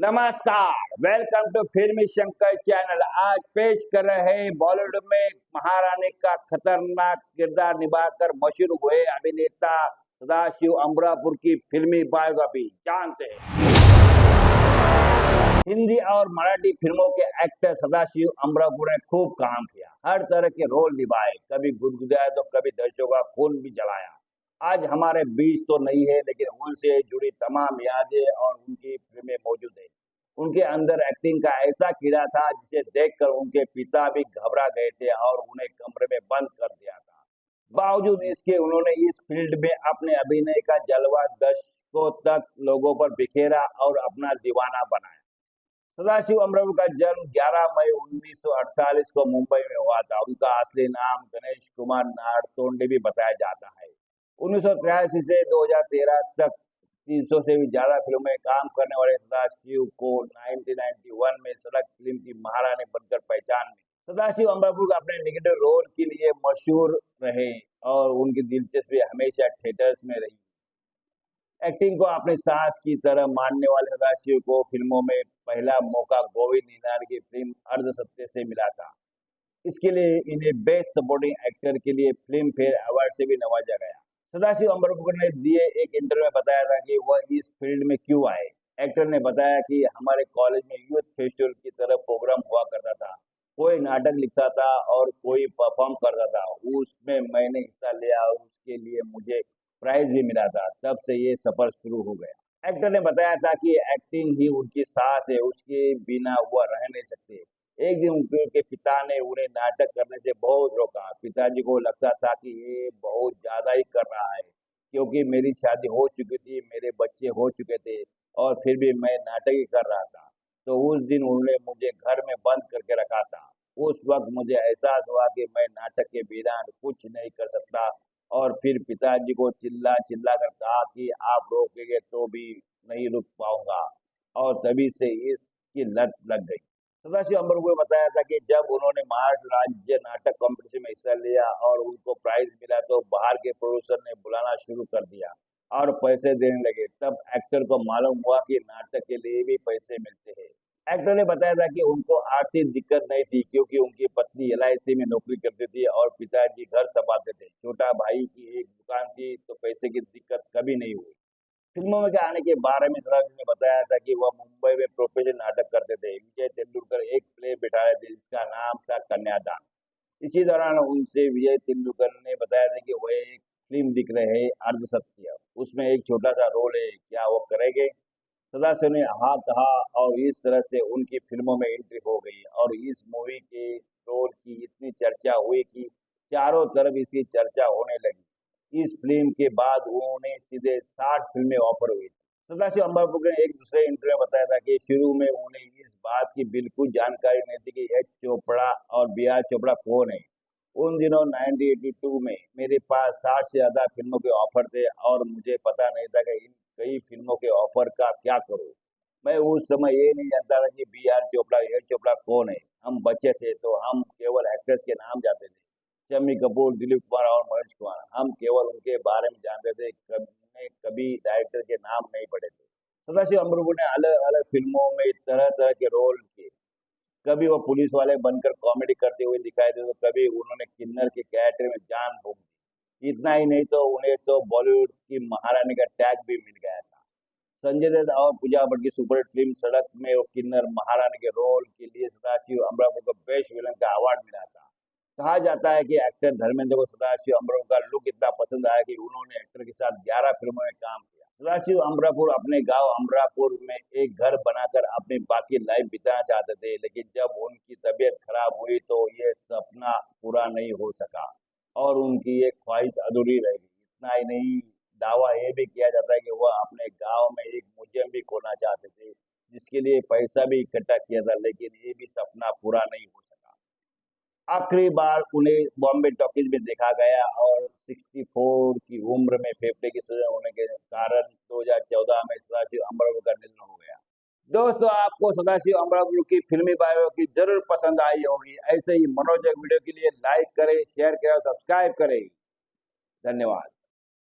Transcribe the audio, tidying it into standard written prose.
नमस्कार, welcome to फिल्मी Shankar channel. आज पेश कर रहे हैं बॉलीवुड में महारानी का खतरनाक किरदार निभाकर मशहूर हुए अभिनेता सदाशिव अमरापुर की फिल्मी बायोग्राफी। जानते हैं, हिंदी और मराठी फिल्मों के एक्टर सदाशिव अमरापुर ने खूब काम किया, हर तरह के रोल निभाए, कभी गुदगुदाए तो कभी दर्शकों का खून भी जलाया। आज हमारे बीच तो नहीं है, लेकिन उनसे जुड़ी तमाम यादें और उनकी फिल्में मौजूद है। उनके अंदर एक्टिंग का ऐसा कीड़ा था जिसे देखकर उनके पिता भी घबरा गए थे और उन्हें कमरे में बंद कर दिया था। बावजूद इसके उन्होंने इस फील्ड में अपने अभिनय का जलवा दशकों तक लोगों पर बिखेरा और अपना दीवाना बनाया। सदाशिव अमरापुर का जन्म 11 मई 1948 को मुंबई में हुआ था। उनका असली नाम गणेश कुमार नारतोंडे भी बताया जाता है। 1983 से 2013 तक 300 से भी ज्यादा फिल्मों में काम करने वाले सदाशिव को 1991 में सड़क फिल्म की महारानी बनकर पहचान मिली। सदाशिव अमरापुर अपने नेगेटिव रोल के लिए मशहूर रहे और उनकी दिलचस्पी हमेशा थिएटर्स में रही। एक्टिंग को अपनी सांस की तरह मानने वाले सदाशिव को फिल्मों में पहला मौका गोविंद निनाद की फिल्म अर्धसत्य से मिला था। इसके लिए इन्हें बेस्ट सपोर्टिंग एक्टर के लिए फिल्म फेयर अवार्ड से भी नवाजा गया। सदाशिव अमरापुर ने दिए एक इंटरव्यू में बताया था कि वह इस फील्ड में क्यों आए। एक्टर ने बताया कि हमारे कॉलेज में यूथ फेस्टिवल की तरह प्रोग्राम हुआ करता था, कोई नाटक लिखता था और कोई परफॉर्म करता था, उसमें मैंने हिस्सा लिया और उसके लिए मुझे प्राइज भी मिला था। तब से ये सफर शुरू हो गया। एक्टर ने बताया था कि एक्टिंग ही उनकी सांस है, उसके बिना वह रह नहीं सकते। एक दिन उनके पिता ने उन्हें नाटक करने से बहुत रोका। पिताजी को लगता था कि ये बहुत ज्यादा ही कर रहा है, क्योंकि मेरी शादी हो चुकी थी, मेरे बच्चे हो चुके थे और फिर भी मैं नाटक ही कर रहा था। तो उस दिन उन्होंने मुझे घर में बंद करके रखा था। उस वक्त मुझे एहसास हुआ कि मैं नाटक के बिना कुछ नहीं कर सकता और फिर पिताजी को चिल्ला चिल्ला कर कहा कि आप रोकेंगे तो भी नहीं रुक पाऊंगा, और तभी से इसकी लत लग गई। सदाशिव अमरापुर ने बताया था कि जब उन्होंने महाराष्ट्र राज्य नाटक कंपटीशन में हिस्सा लिया और उनको प्राइज मिला तो बाहर के प्रोड्यूसर ने बुलाना शुरू कर दिया और पैसे देने लगे। तब एक्टर को मालूम हुआ कि नाटक के लिए भी पैसे मिलते हैं। एक्टर ने बताया था कि उनको आर्थिक दिक्कत नहीं थी, क्योंकि उनकी पत्नी एलआईसी में नौकरी करती थी और पिताजी घर संभालते थे। छोटा भाई की एक दुकान थी, तो पैसे की दिक्कत कभी नहीं हुई। फिल्मों में आने के बारे में सदाशिव ने बताया था कि वह मुंबई में प्रोफेशनल नाटक करते थे। विजय तेंदुलकर एक प्ले बिठा रहे थे जिसका नाम था कन्यादान। इसी दौरान उनसे विजय तेंदुलकर ने बताया था कि वह एक फिल्म दिख रहे हैं अर्धसत्य, उसमें एक छोटा सा रोल है, क्या वो करेंगे? सदाशिव ने हाँ कहा और इस तरह से उनकी फिल्मों में एंट्री हो गई और इस मूवी के रोल की इतनी चर्चा हुई कि चारों तरफ इसकी चर्चा होने लगी। इस फिल्म के बाद उन्हें सीधे 60 फिल्में ऑफर हुई। सदाशिव अमरापुर ने एक दूसरे इंटरव्यू में बताया था कि शुरू में उन्हें इस बात की बिल्कुल जानकारी नहीं थी कि एच चोपड़ा और बी आर चोपड़ा कौन है। उन दिनों 1982 में मेरे पास 60 से ज्यादा फिल्मों के ऑफर थे और मुझे पता नहीं था कि इन कई फिल्मों के ऑफर का क्या करूं। मैं उस समय ये नहीं जानता था कि B R Chopra H Chopra कौन है। हम बच्चे थे तो हम केवल एक्टर्स के नाम जानते थे, शम्मी कपूर, दिलीप कुमार और मनोज कुमार। हम केवल उनके बारे में जानते थे, कभी डायरेक्टर के नाम नहीं पढ़े थे। सदाशिव अमरापुर ने अलग अलग फिल्मों में तरह तरह के रोल किए। कभी वो पुलिस वाले बनकर कॉमेडी करते हुए दिखाई दे, तो कभी उन्होंने किन्नर के कैरेक्टर में जान फूंक दी। इतना ही नहीं तो उन्हें तो बॉलीवुड की महारानी का टैग भी मिल गया था। संजय दत्त और पूजा भट्ट की सुपरहिट फिल्म सड़क में वो किन्नर महारानी के रोल के लिए सदाशिव अमरापुर को बेस्ट विलन का अवार्ड मिला था। कहा जाता है कि एक्टर धर्मेंद्र को सदाशिव अमरापुर का लुक इतना पसंद आया कि उन्होंने एक्टर के साथ 11 फिल्मों में काम किया। सदाशिव अमरापुर अपने गांव अमरापुर में एक घर बनाकर अपनी बाकी लाइफ बिताना चाहते थे, लेकिन जब उनकी तबीयत खराब हुई तो ये सपना पूरा नहीं हो सका और उनकी ये ख्वाहिश अधूरी रह गई। इतना ही नहीं, दावा ये भी किया जाता है कि वह अपने गांव में एक म्यूजियम भी खोलना चाहते थे, जिसके लिए पैसा भी इकट्ठा किया था, लेकिन ये भी सपना पूरा नहीं हो सका। आखिरी बार उन्हें बॉम्बे टॉकीज में देखा गया और 64 की उम्र में फेफड़े की सूजन होने के कारण 2014 में सदाशिव अमरापुर का निधन हो गया। दोस्तों, आपको सदाशिव अमरापुर की फिल्मी बायोग्राफी जरूर पसंद आई होगी। ऐसे ही मनोरंजक वीडियो के लिए लाइक करें, शेयर करें और सब्सक्राइब करें। धन्यवाद।